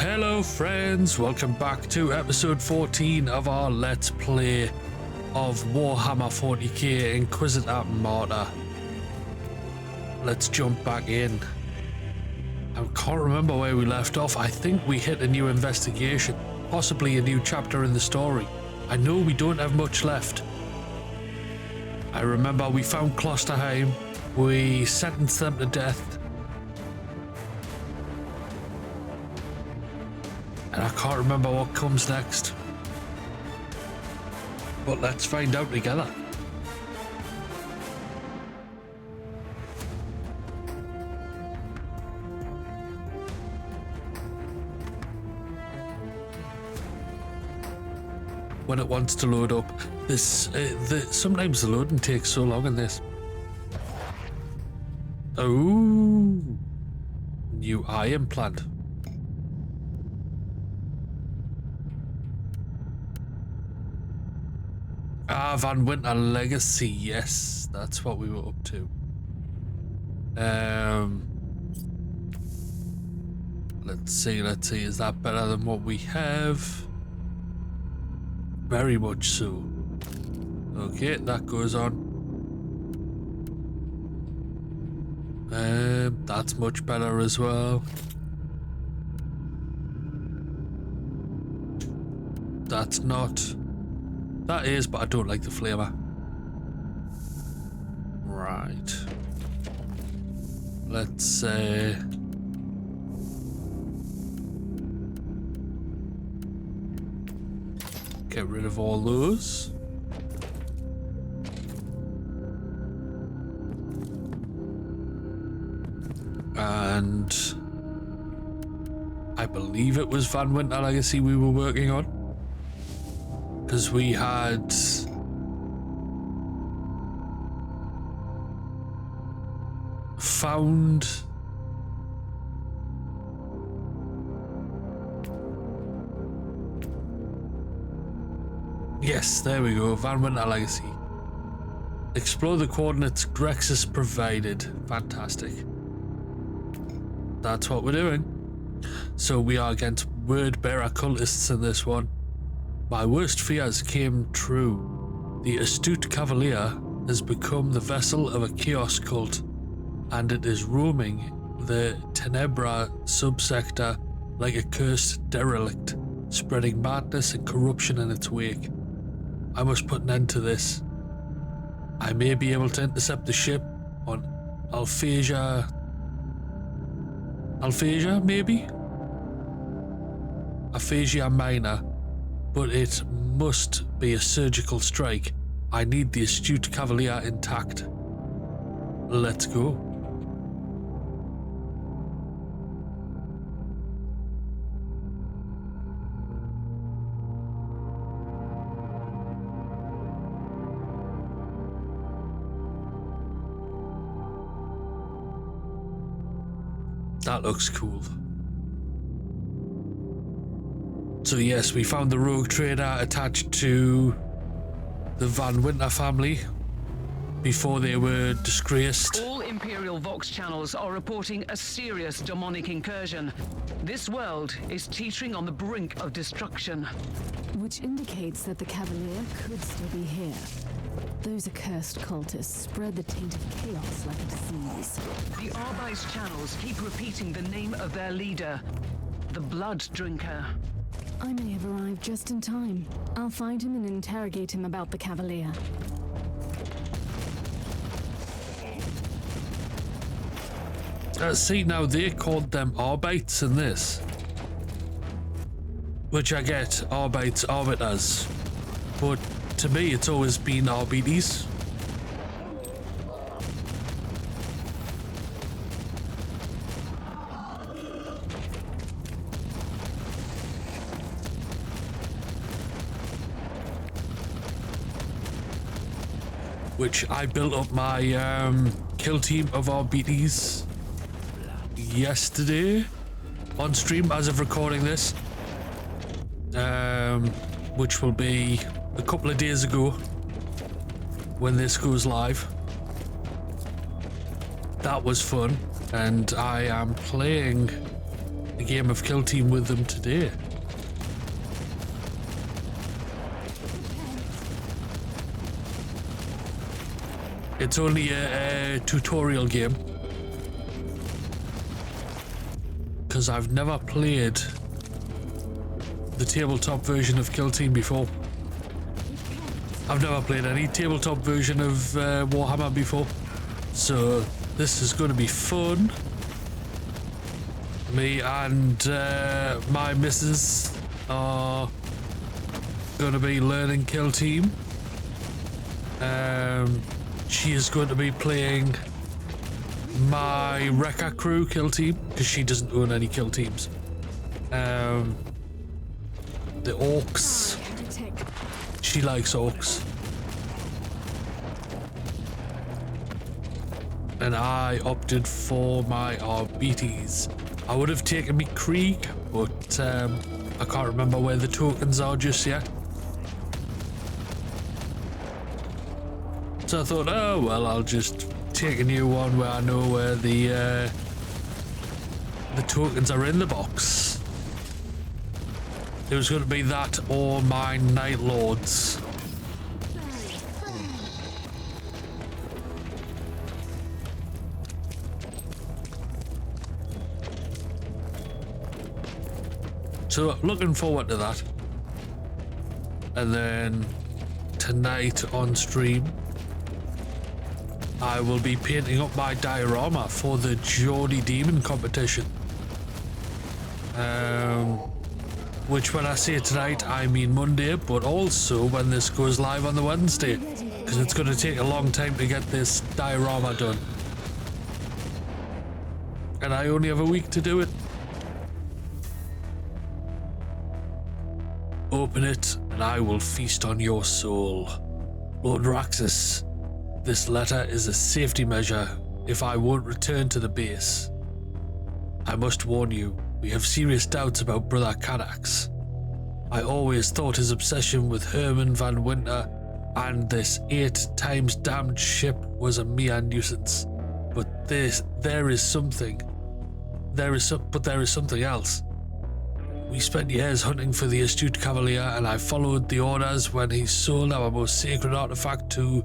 Hello friends, welcome back to episode 14 of our Let's Play of Warhammer 40k Inquisitor and Martyr. Let's jump back in. I can't remember where we left off. I think we hit a new investigation, possibly a new chapter in the story. I know we don't have much left. I remember we found Klosterheim, we sentenced them to death, and I can't remember what comes next. But let's find out together. When it wants to load up, sometimes the loading takes so long in this. Oh, new eye implant. Van Winter Legacy, yes, that's what we were up to. Let's see, is that better than what we have? Very much so. Okay, that goes on. That's much better as well. That's not. That is, but I don't like the flavour. Right. Let's get rid of all those. And I believe it was Van Winter Legacy we were working on. Because we had found yes, there we go, Van Winter Legacy. Explore the coordinates Grexus provided. Fantastic. That's what we're doing. So we are against word-bearer cultists in this one. My worst fears came true. The astute cavalier has become the vessel of a chaos cult, and it is roaming the Tenebra subsector like a cursed derelict, spreading madness and corruption in its wake. I must put an end to this. I may be able to intercept the ship on Alphasia maybe? Aphasia Minor. But it must be a surgical strike. I need the astute cavalier intact. Let's go. That looks cool. So yes, we found the rogue trader attached to the Van Winter family before they were disgraced. All Imperial Vox channels are reporting a serious demonic incursion. This world is teetering on the brink of destruction. Which indicates that the Cavalier could still be here. Those accursed cultists spread the tainted chaos like a disease. The Arbite's channels keep repeating the name of their leader, the Blood Drinker. I may have arrived just in time. I'll find him and interrogate him about the Cavalier. See, now they called them Arbites in this. Which I get, Arbites, Arbiters. But to me, it's always been Arbites. Which I built up my kill team of RBTs yesterday on stream as of recording this, which will be a couple of days ago when this goes live. That was fun, and I am playing a game of Kill Team with them today. It's only a tutorial game, because I've never played the tabletop version of Kill Team before. I've never played any tabletop version of Warhammer before, so this is going to be fun. Me and my missus are going to be learning Kill Team. She is going to be playing my Wrecker Crew Kill Team, because she doesn't own any Kill Teams. The Orcs. She likes Orcs. And I opted for my RBTs. I would have taken me Krieg, but I can't remember where the tokens are just yet. So I thought, oh well, I'll just take a new one where I know where the tokens are in the box. It was going to be that or my Night Lords. So looking forward to that. And then tonight on stream, I will be painting up my diorama for the Geordie Demon competition. Which when I say tonight, I mean Monday, but also when this goes live on the Wednesday, because it's going to take a long time to get this diorama done. And I only have a week to do it. Open it, and I will feast on your soul. Lord Raxus, this letter is a safety measure if I won't return to the base. I must warn you, we have serious doubts about Brother Cadax. I always thought his obsession with Herman van Winter and this 8 times damned ship was a mere nuisance. But there is something else. We spent years hunting for the astute Cavalier, and I followed the orders when he sold our most sacred artifact to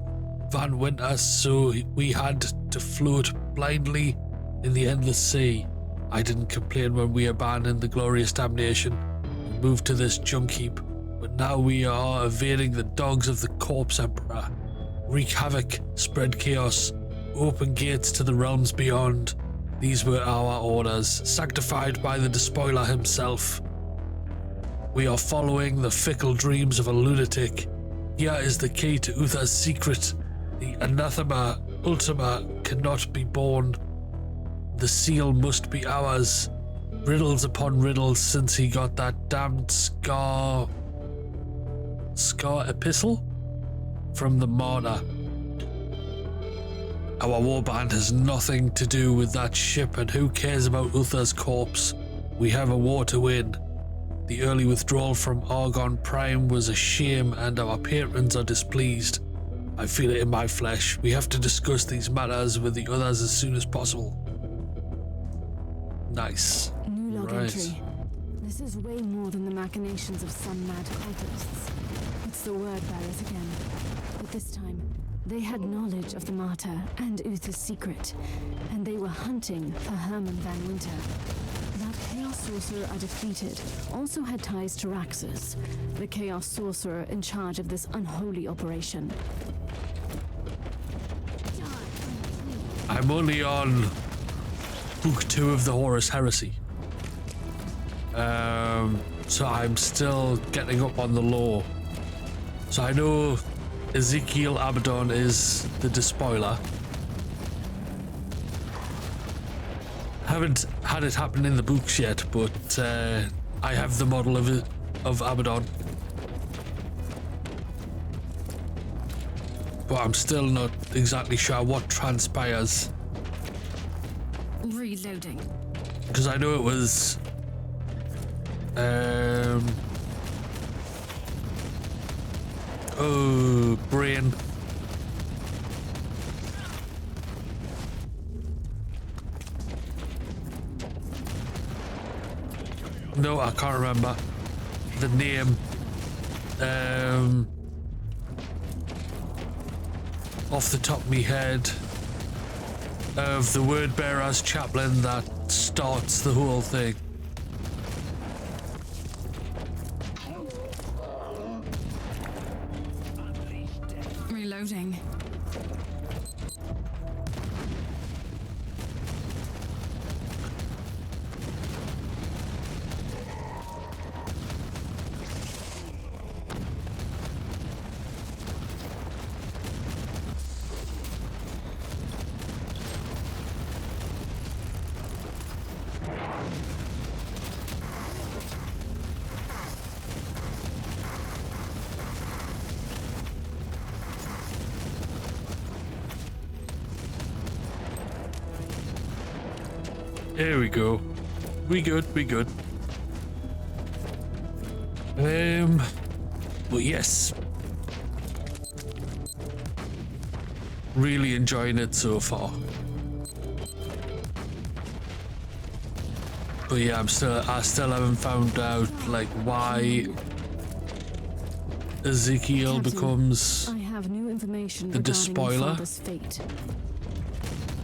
Van Winter, so we had to float blindly in the endless sea. I didn't complain when we abandoned the glorious damnation and moved to this junk heap, but now we are evading the dogs of the Corpse Emperor. Wreak havoc, spread chaos, open gates to the realms beyond. These were our orders, sanctified by the Despoiler himself. We are following the fickle dreams of a lunatic. Here is the key to Uther's secret. The anathema ultima cannot be born. The seal must be ours. Riddles upon riddles since he got that damned scar epistle from the Martyr. Our warband has nothing to do with that ship, and who cares about Uther's corpse? We have a war to win. The early withdrawal from Argon Prime was a shame, and our patrons are displeased. I feel it in my flesh. We have to discuss these matters with the others as soon as possible. Nice. New log Right. entry. This is way more than the machinations of some mad cultists. It's the word bearers again. But this time, they had knowledge of the Martyr and Uther's secret, and they were hunting for Herman van Winter. That Chaos Sorcerer I defeated also had ties to Raxus, the Chaos Sorcerer in charge of this unholy operation. I'm only on Book 2 of the Horus Heresy. So I'm still getting up on the lore. So I know Ezekiel Abaddon is the Despoiler. Haven't had it happen in the books yet, but I have the model of Abaddon. But I'm still not exactly sure what transpires. Reloading. Because I know it was brain. No, I can't remember the name. Off the top of my head, of the word bearer's chaplain that starts the whole thing. Reloading. There we go. We good. But yes. Really enjoying it so far. But yeah, I still haven't found out like why Ezekiel Captain, becomes I have new information the regarding your despoiler. father's fate.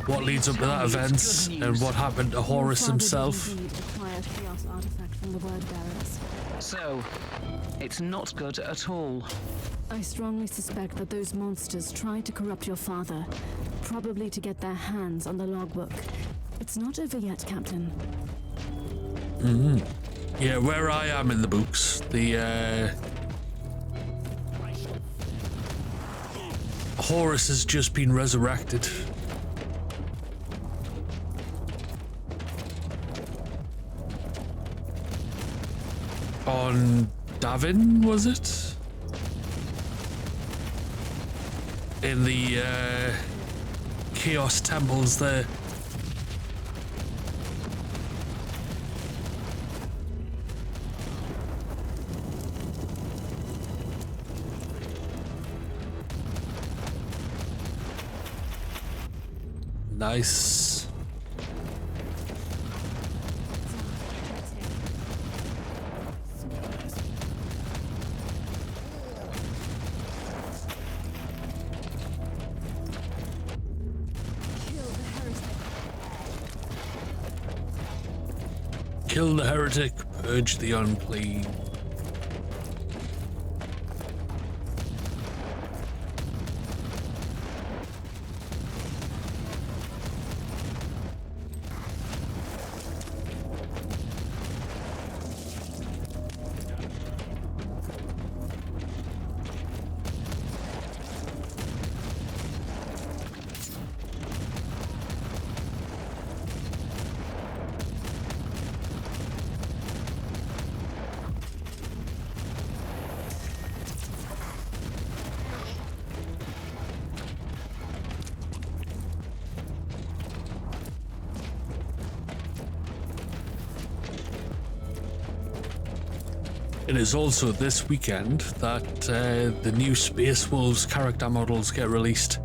What leads up to that event and what happened to Horus Your father did himself. indeed acquire a chaos artifact from the word bearers. So, it's not good at all. I strongly suspect that those monsters tried to corrupt your father, probably to get their hands on the logbook. It's not over yet, Captain. Yeah, where I am in the books, the Horus has just been resurrected. On Davin, was it? In the Chaos temples there. Nice. Kill the heretic, purge the unclean. It is also this weekend that the new Space Wolves character models get released.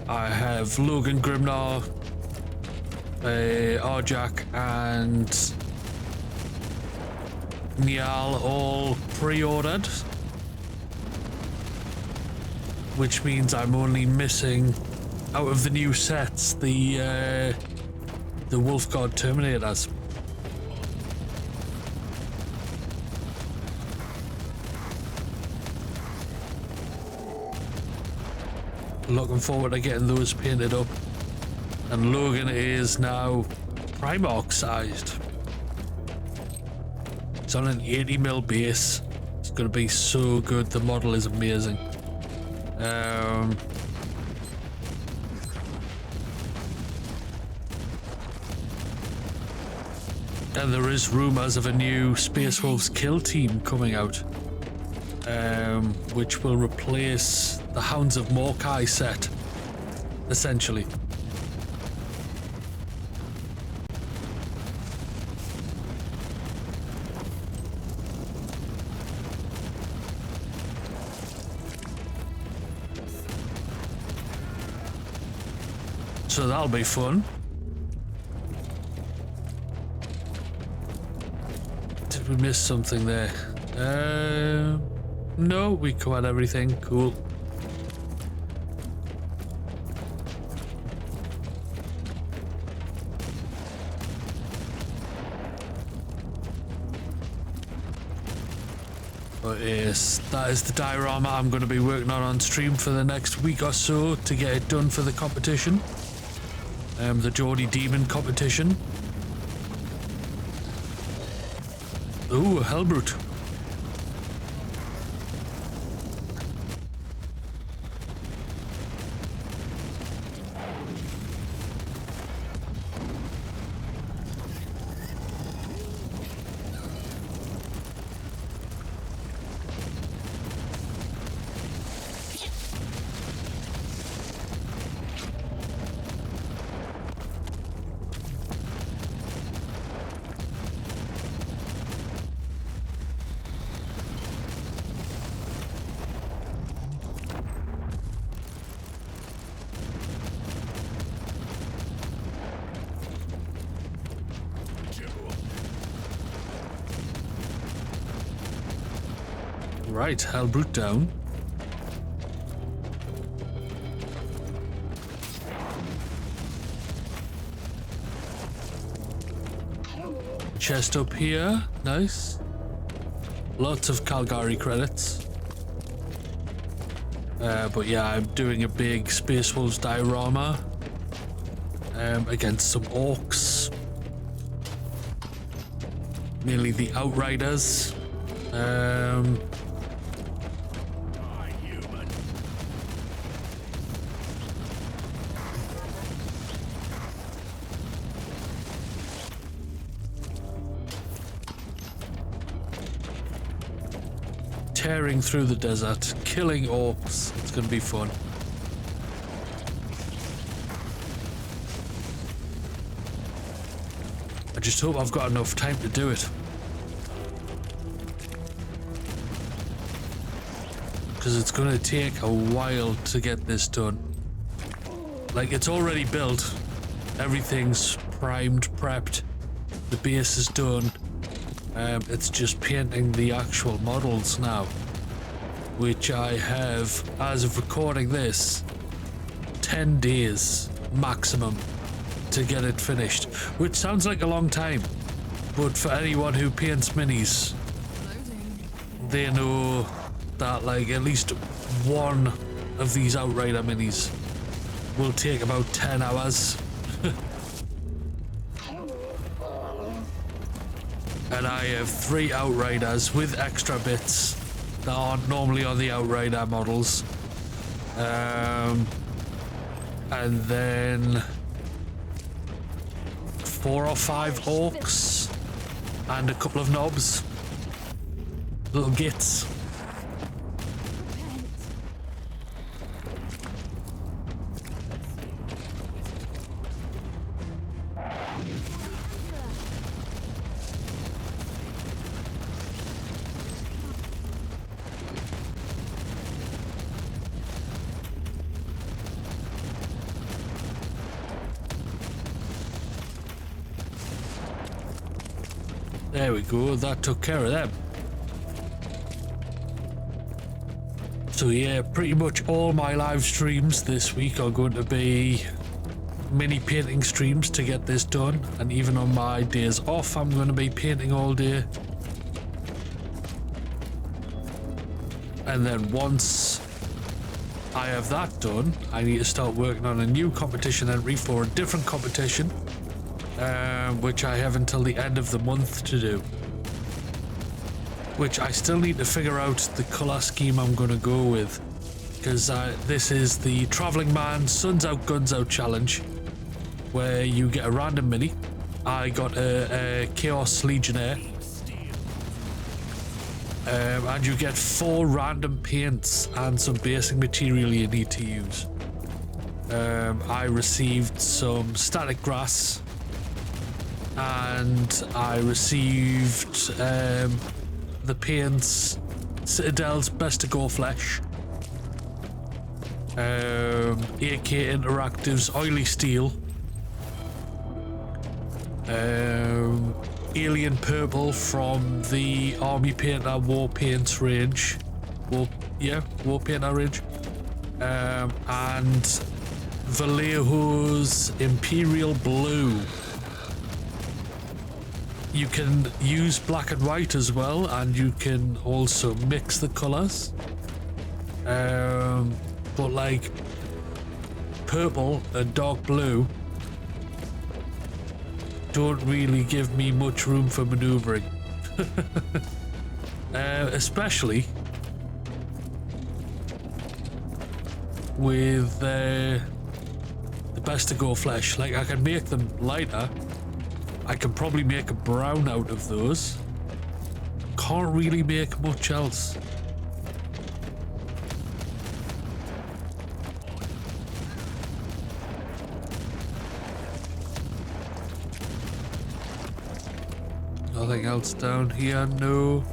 I have Logan Grimnar, Arjak and Niall all pre-ordered, which means I'm only missing out of the new sets the Wolf God Terminators. Looking forward to getting those painted up. And Logan is now Primarch sized. It's on an 80mm base. It's going to be so good. The model is amazing. And there is rumours of a new Space Wolves kill team coming out, which will replace the Hounds of Morkai set, essentially. So that'll be fun. Did we miss something there? No, we covered everything. Cool. But yes, that is the diorama I'm going to be working on stream for the next week or so to get it done for the competition. The Geordie Demon competition. Ooh, Hellbrute. Right, Hellbrute down. Chest up here, nice. Lots of Caligari credits. But yeah, I'm doing a big Space Wolves diorama against some orcs. Mainly the Outriders. Tearing through the desert, killing orcs. It's going to be fun. I just hope I've got enough time to do it. Because it's going to take a while to get this done. Like, it's already built. Everything's primed, prepped. The base is done. It's just painting the actual models now, which I have, as of recording this, 10 days maximum to get it finished, which sounds like a long time, but for anyone who paints minis, they know that like at least one of these Outrider minis will take about 10 hours. And I have 3 Outriders with extra bits that aren't normally on the Outrider models. And then 4 or 5 orcs and a couple of knobs. Little gits. There we go, that took care of them. So yeah, pretty much all my live streams this week are going to be mini painting streams to get this done, and even on my days off I'm going to be painting all day. And then once I have that done, I need to start working on a new competition entry for a different competition. Which I have until the end of the month to do. Which I still need to figure out the colour scheme I'm going to go with. Because this is the Travelling Man Suns Out Guns Out challenge, where you get a random mini. I got a Chaos Legionnaire. And you get 4 random paints and some basic material you need to use. I received some static grass. And I received the paints Citadel's Best to Go Flesh, AK Interactive's Oily Steel, alien purple from the Army Painter War Paints range. War Painter range. And Vallejo's Imperial Blue. You can use black and white as well, and you can also mix the colors. But like purple and dark blue don't really give me much room for maneuvering. Especially with the best to go flesh. Like I can make them lighter. I can probably make a brown out of those. Can't really make much else. Nothing else down here, no.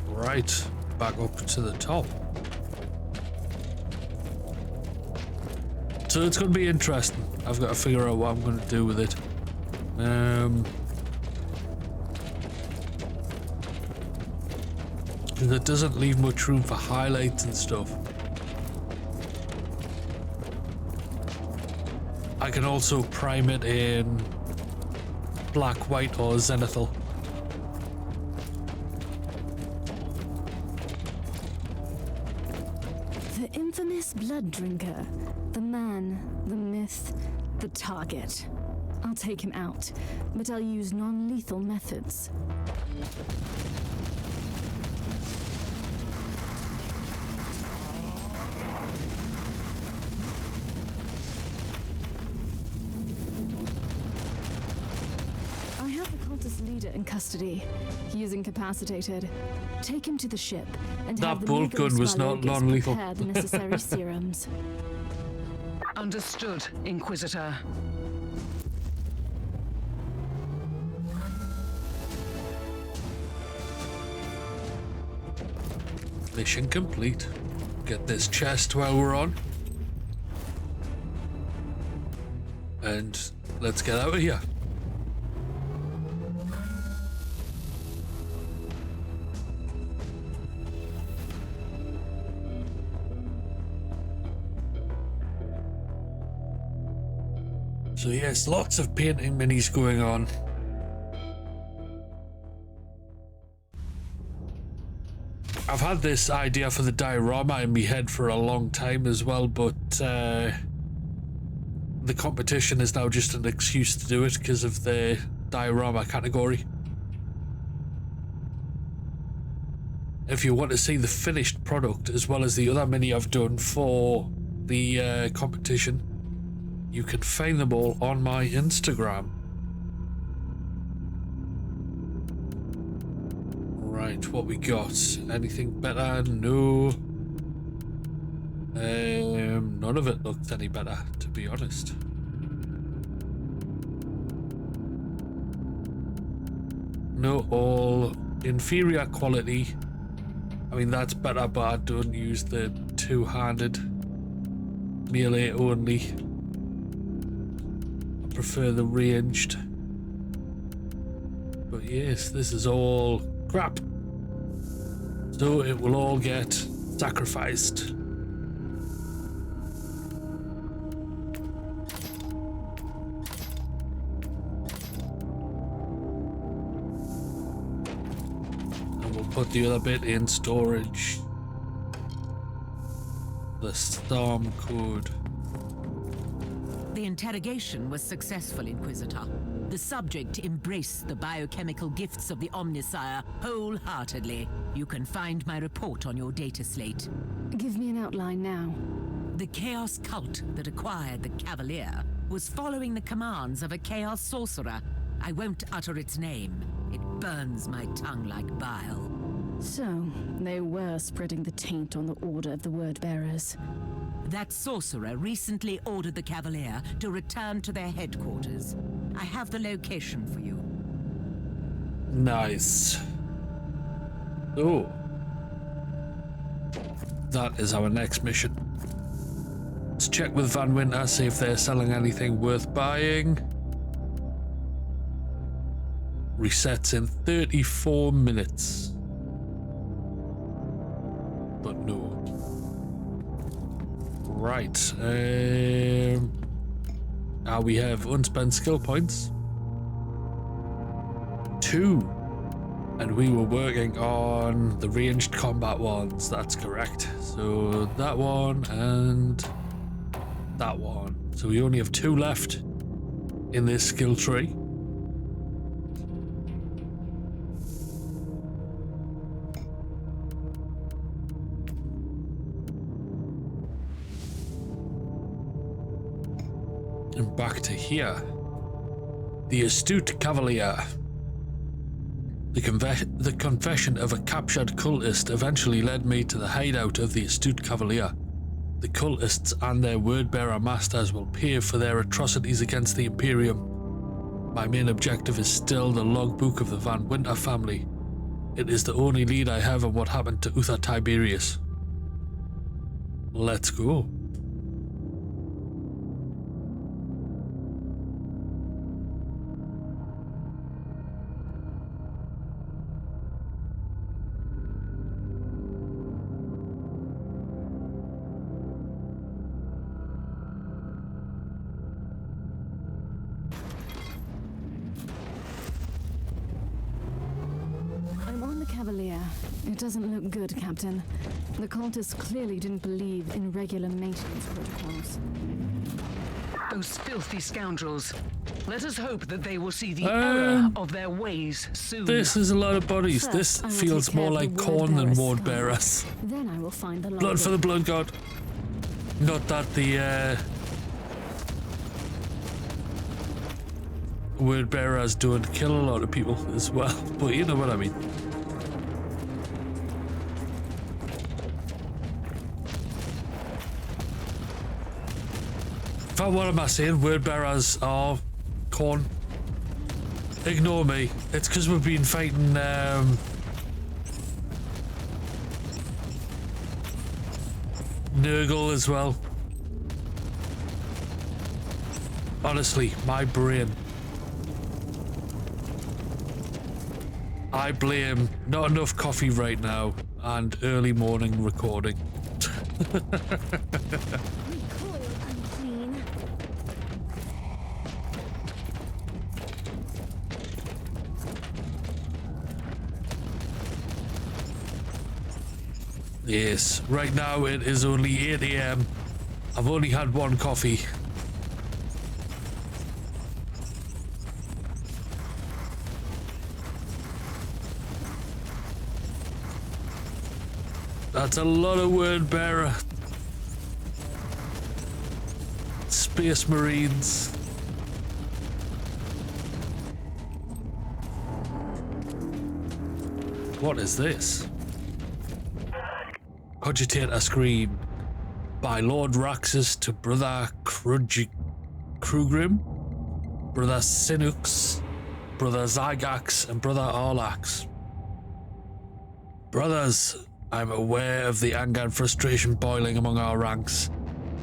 Right, back up to the top. So it's going to be interesting. I've got to figure out what I'm going to do with it. Because it doesn't leave much room for highlights and stuff. I can also prime it in black, white, or zenithal. The infamous blood drinker. The man, the myth, the target. I'll take him out, but I'll use non-lethal methods. I have the cultist leader in custody. He is incapacitated. Take him to the ship and That have the bolt gun was not non-lethal. prepare the necessary serums. Understood, Inquisitor. Mission complete. Get this chest while we're on. And let's get out of here. So yes, lots of painting minis going on. I've had this idea for the diorama in my head for a long time as well, but the competition is now just an excuse to do it because of the diorama category. If you want to see the finished product as well as the other mini I've done for the competition, you can find them all on my Instagram. Right, what we got? Anything better? No. None of it looked any better, to be honest. No, all inferior quality. I mean, that's better, but I don't use the two-handed melee only. I prefer the ranged. But yes, this is all crap. So it will all get sacrificed. And we'll put the other bit in storage. The storm code. The interrogation was successful, Inquisitor. The subject embraced the biochemical gifts of the Omnisire wholeheartedly. You can find my report on your data slate. Give me an outline now. The Chaos cult that acquired the Cavalier was following the commands of a Chaos sorcerer. I won't utter its name. It burns my tongue like bile. So, they were spreading the taint on the Order of the Word-Bearers. That sorcerer recently ordered the Cavalier to return to their headquarters. I have the location for you. Nice. Oh. That is our next mission. Let's check with Van Winter, see if they're selling anything worth buying. resets in 34 minutes. But no. Right. Now we have unspent skill points. 2. And we were working on the ranged combat ones. That's correct. So that one and that one. So we only have 2 left in this skill tree. And back to here. The Astute Cavalier. The confession of a captured cultist eventually led me to the hideout of the Astute Cavalier. The cultists and their word-bearer masters will pay for their atrocities against the Imperium. My main objective is still the logbook of the Van Winter family. It is the only lead I have on what happened to Uther Tiberius. Let's go. Cavalier. It doesn't look good, Captain. The cultists clearly didn't believe in regular maintenance protocols. Those filthy scoundrels. Let us hope that they will see the error of their ways soon. This is a lot of bodies. First, This feels more like corn than ward bearers. Then I will find the Blood for the blood god. Not that the word bearers don't kill a lot of people as well, but you know what I mean. What am I saying? Word bearers are corn. Ignore me. It's because we've been fighting Nurgle as well. Honestly, my brain. I blame not enough coffee right now and early morning recording. Yes, right now it is only 8 AM. I've only had 1 coffee. That's a lot of word bearer. Space Marines. What is this? Cogitate a screen by Lord Raxus to Brother Krugrim, Brother Sinux, Brother Zygax, and Brother Orlax. Brothers, I'm aware of the anger and frustration boiling among our ranks.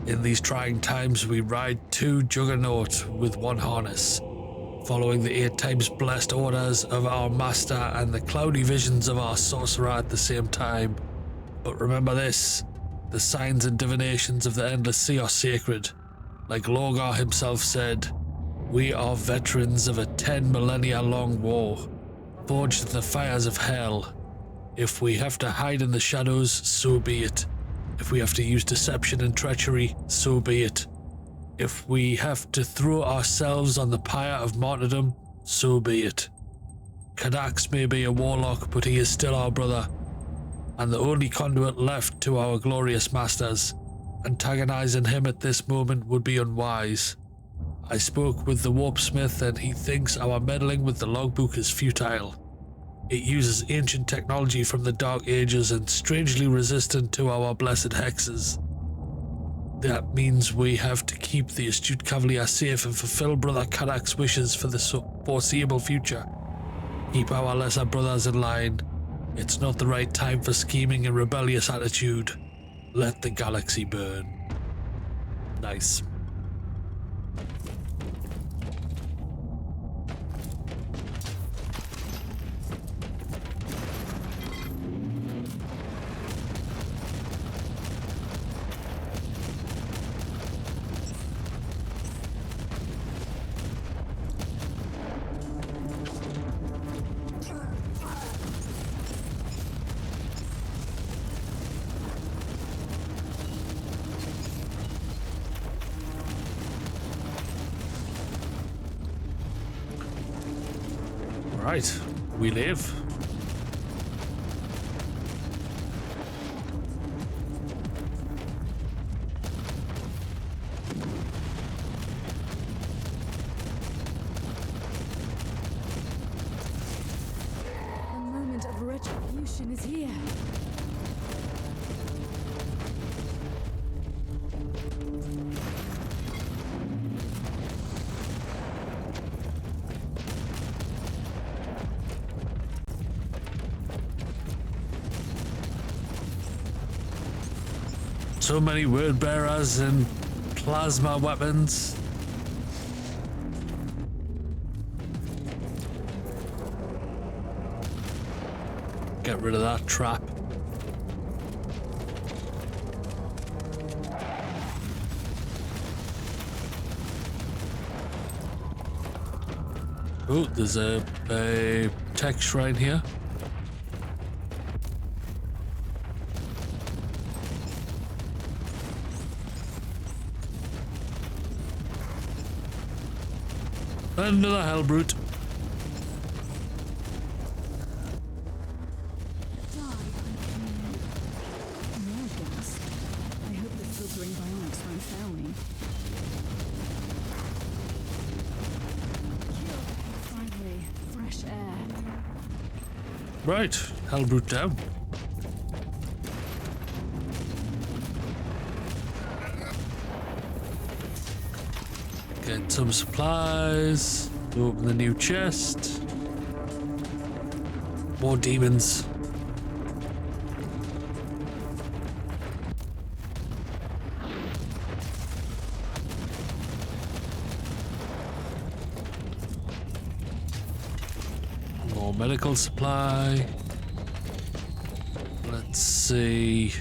In these trying times, we ride 2 juggernaut with 1 harness, following the 8 times blessed orders of our master and the cloudy visions of our sorcerer at the same time. But remember this, the signs and divinations of the Endless Sea are sacred. Like Lorgar himself said, we are veterans of a 10 millennia long war, forged in the fires of hell. If we have to hide in the shadows, so be it. If we have to use deception and treachery, so be it. If we have to throw ourselves on the pyre of martyrdom, so be it. Kadax may be a warlock, but he is still our brother, and the only conduit left to our glorious masters. Antagonizing him at this moment would be unwise. I spoke with the warpsmith and he thinks our meddling with the logbook is futile. It uses ancient technology from the Dark Ages and strangely resistant to our blessed hexes. That means we have to keep the Astute Cavalier safe and fulfill Brother Kadak's wishes for the foreseeable future. Keep our lesser brothers in line. It's not the right time for scheming and rebellious attitude. Let the galaxy burn. Nice. Right, we live. The moment of retribution is here. So many word bearers and plasma weapons. Get rid of that trap. Oh, there's a tech shrine here. Another hell brute. More gas. I hope the filtering bionics won't fail me. Finally, fresh air. Right, hell brute down. Get some supplies. Open the new chest. More demons. More medical supply. Let's see.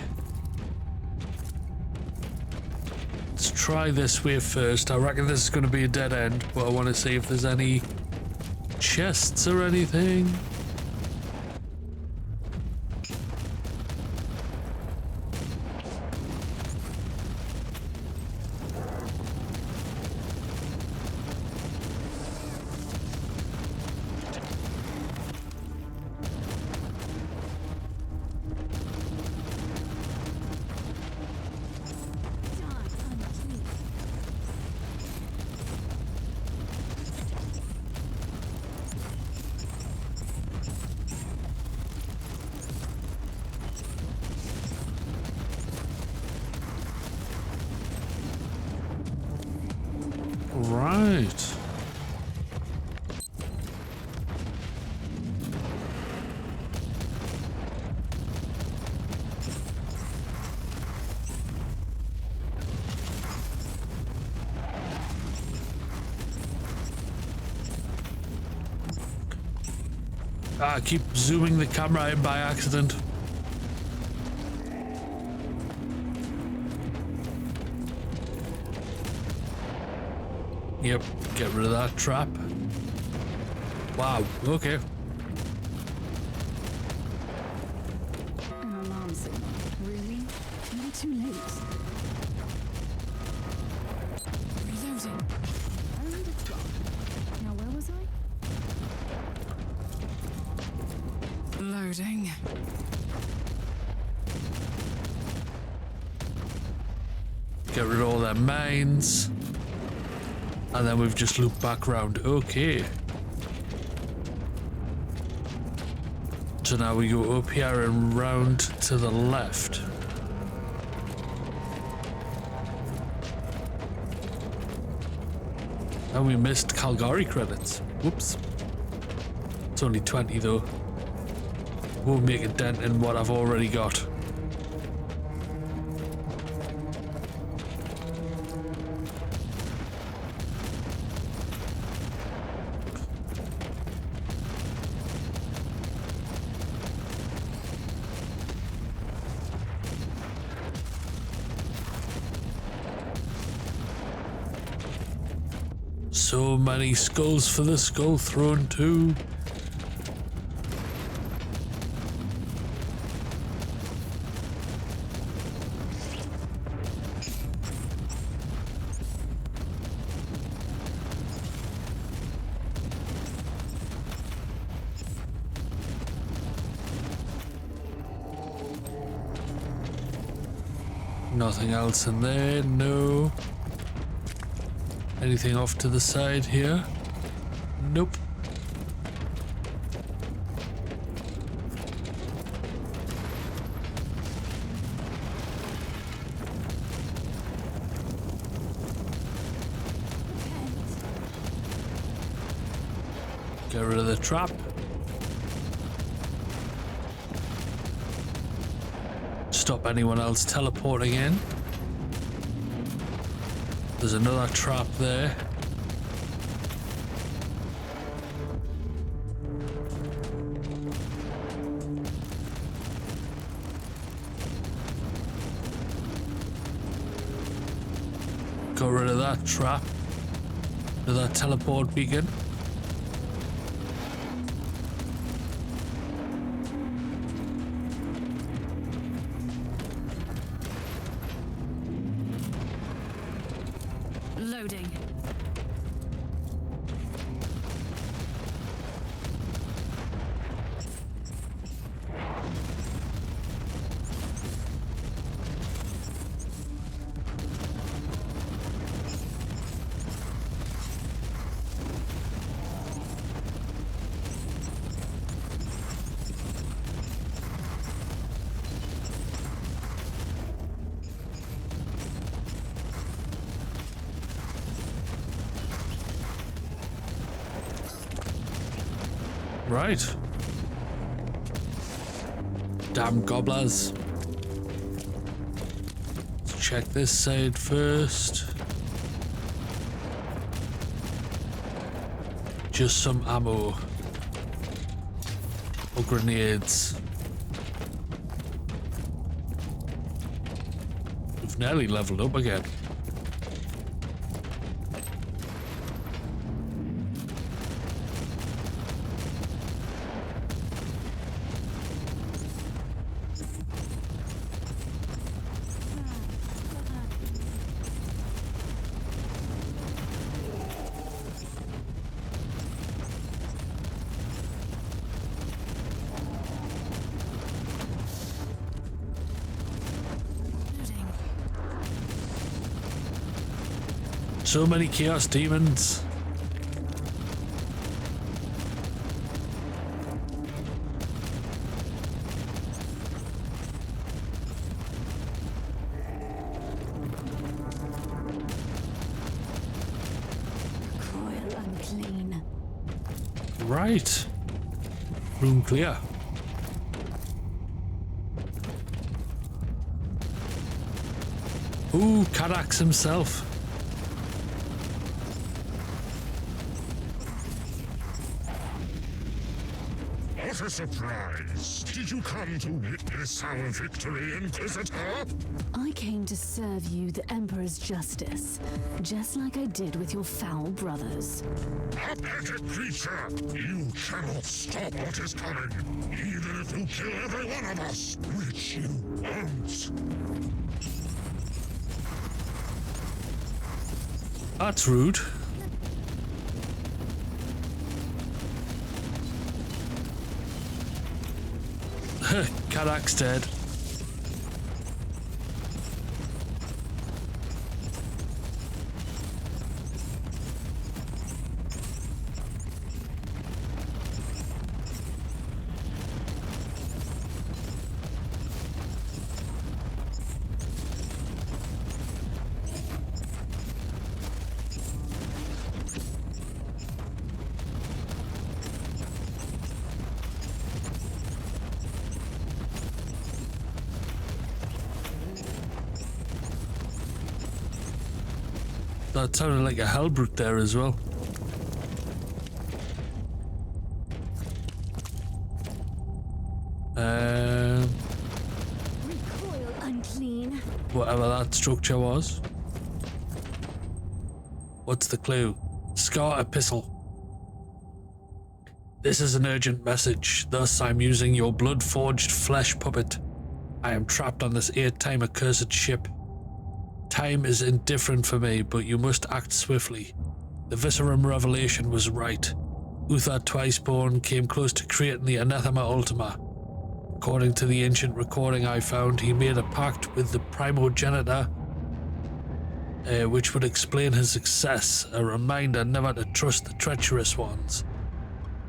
Let's try this way first. I reckon this is going to be a dead end, but I want to see if there's any chests or anything. Right. I keep zooming the camera in by accident. Yep, get rid of that trap. Wow, okay. An alarm signal. Really? Maybe too late. Reloading. And it's gone. Now where was I? Loading. Get rid of all their mines. And then we've just looped back round. Okay. So now we go up here and round to the left. And we missed Caligari credits. Whoops. It's only 20 though. Won't make a dent in what I've already got. So many skulls for the skull throne too. Nothing else in there, no. Anything off to the side here? Nope. Get rid of the trap. Stop anyone else teleporting in. There's another trap there. Got rid of that trap. Another teleport beacon. Loading. Right. Damn gobblers. Let's check this side first. Just some ammo. Or grenades. We've nearly leveled up again. So many chaos demons. Unclean. Right. Room clear. Ooh, Cadax himself. What a surprise! Did you come to witness our victory, Inquisitor? I came to serve you the Emperor's justice, just like I did with your foul brothers. Pathetic creature! You cannot stop what is coming, even if you kill every one of us, which you won't. That's rude. Cadax dead. That sounded like a hellbrute there as well. Recoil, unclean. Whatever that structure was. What's the clue? Scar epistle. This is an urgent message. Thus, I'm using your blood-forged flesh puppet. I am trapped on this 8-time accursed ship. Time is indifferent for me, but you must act swiftly. The Viscerum revelation was right. Uther Twiceborn came close to creating the Anathema Ultima. According to the ancient recording I found, he made a pact with the primogenitor, which would explain his success, a reminder never to trust the treacherous ones.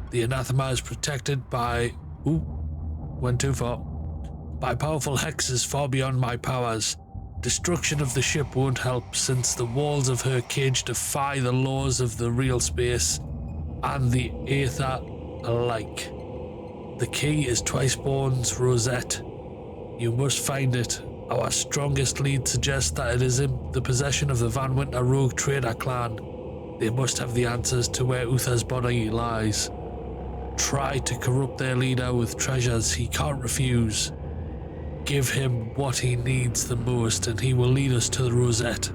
The anathema is protected by... went too far. By powerful hexes far beyond my powers. Destruction of the ship won't help, since the walls of her cage defy the laws of the real space and the aether alike. The key is Twiceborn's rosette. You must find it. Our strongest lead suggests that it is in the possession of the Van Winter rogue trader clan. They must have the answers to where Uther's body lies. Try to corrupt their leader with treasures he can't refuse. Give him what he needs the most and he will lead us to the rosette.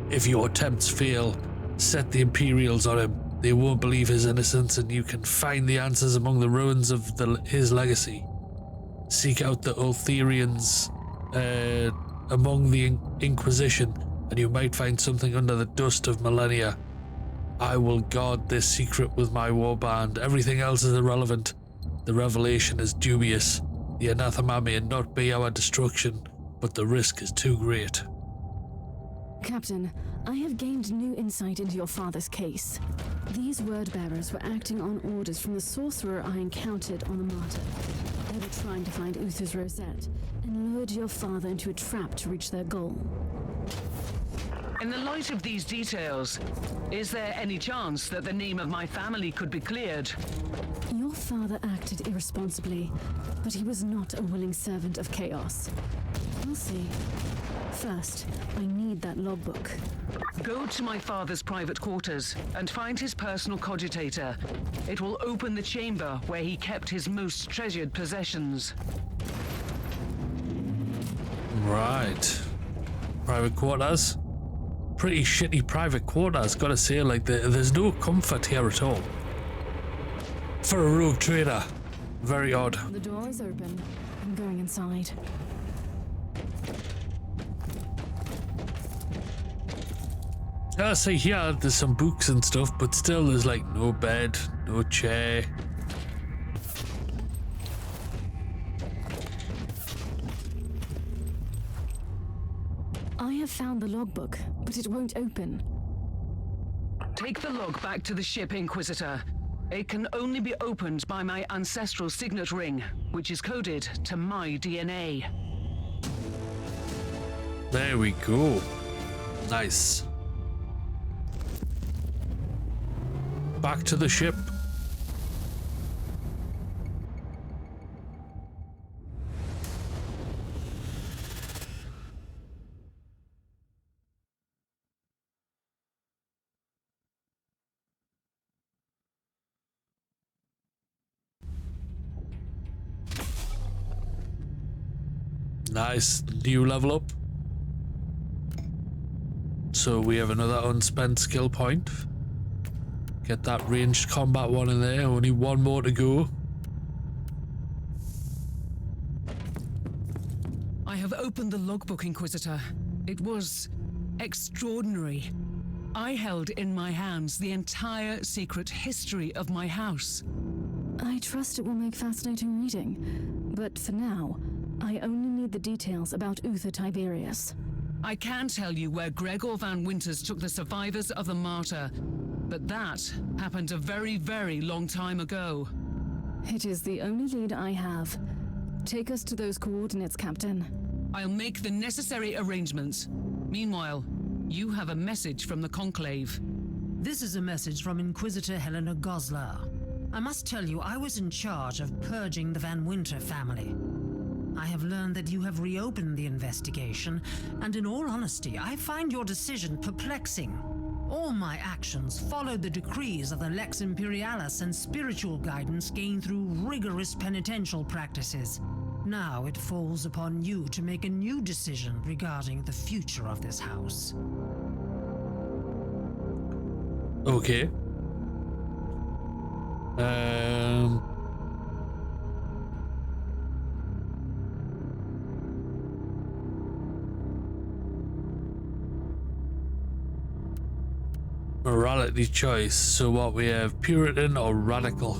If your attempts fail, set the Imperials on him. They won't believe his innocence and you can find the answers among the ruins of his legacy. Seek out the Ultherians among the Inquisition and you might find something under the dust of millennia. I will guard this secret with my warband. Everything else is irrelevant. The revelation is dubious. The anathema may not be our destruction, but the risk is too great. Captain, I have gained new insight into your father's case. These word-bearers were acting on orders from the sorcerer I encountered on the Martyr. They were trying to find Uther's rosette and lured your father into a trap to reach their goal. In the light of these details, is there any chance that the name of my family could be cleared? Your father acted irresponsibly, but he was not a willing servant of chaos. We'll see. First, I need that logbook. Go to my father's private quarters and find his personal cogitator. It will open the chamber where he kept his most treasured possessions. Right. Private quarters. Pretty shitty private quarters, gotta say. Like, there's no comfort here at all. For a rogue trader. Very odd. The door is open. I'm going inside. I see here there's some books and stuff, but still there's like no bed, no chair. I have found the logbook, but it won't open. Take the log back to the ship, Inquisitor. It can only be opened by my ancestral signet ring, which is coded to my DNA. There we go. Nice. Back to the ship. Nice new level up. So we have another unspent skill point. Get that ranged combat one in there. Only one more to go. I have opened the logbook, Inquisitor. It was extraordinary. I held in my hands the entire secret history of my house. I trust it will make fascinating reading, but for now, I only need the details about Uther Tiberius. I can tell you where Gregor Van Winters took the survivors of the Martyr, but that happened a very, very long time ago. It is the only lead I have. Take us to those coordinates, Captain. I'll make the necessary arrangements. Meanwhile, you have a message from the Conclave. This is a message from Inquisitor Helena Goslar. I must tell you, I was in charge of purging the Van Winter family. I have learned that you have reopened the investigation, and in all honesty, I find your decision perplexing. All my actions followed the decrees of the Lex Imperialis and spiritual guidance gained through rigorous penitential practices. Now it falls upon you to make a new decision regarding the future of this house. Okay. Morality choice. So what we have, Puritan or radical?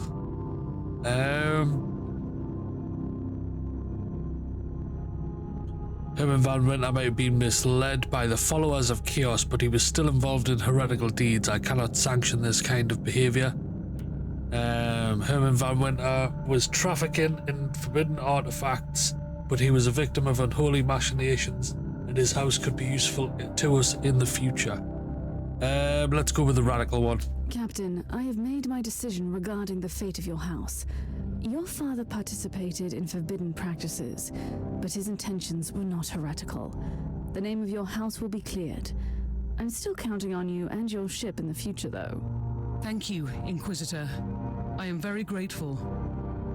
Herman Van Winter might have been misled by the followers of Chaos, but he was still involved in heretical deeds. I cannot sanction this kind of behavior. Herman Van Winter was trafficking in forbidden artifacts, but he was a victim of unholy machinations, and his house could be useful to us in the future. Let's go with the radical one. Captain, I have made my decision regarding the fate of your house. Your father participated in forbidden practices, but his intentions were not heretical. The name of your house will be cleared. I'm still counting on you and your ship in the future, though. Thank you, Inquisitor. I am very grateful.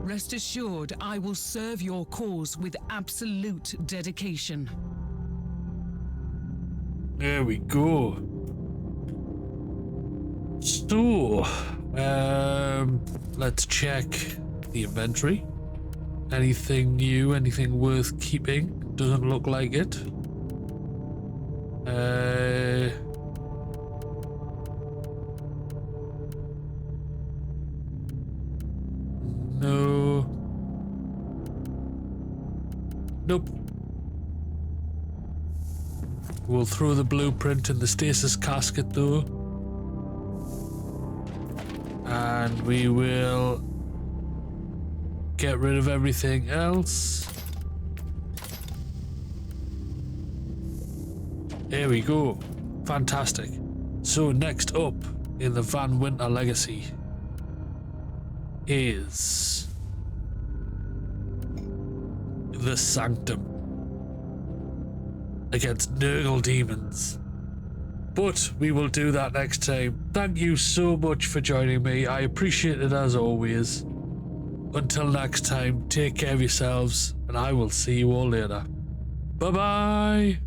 Rest assured, I will serve your cause with absolute dedication. There we go. So, let's check the inventory. Anything new, anything worth keeping? Doesn't look like it. No. Nope. We'll throw the blueprint in the stasis casket though. And we will get rid of everything else. There we go. Fantastic. So next up in the Van Winter legacy is the Sanctum against Nurgle demons. But we will do that next time. Thank you so much for joining me. I appreciate it as always. Until next time, take care of yourselves, and I will see you all later. Bye-bye.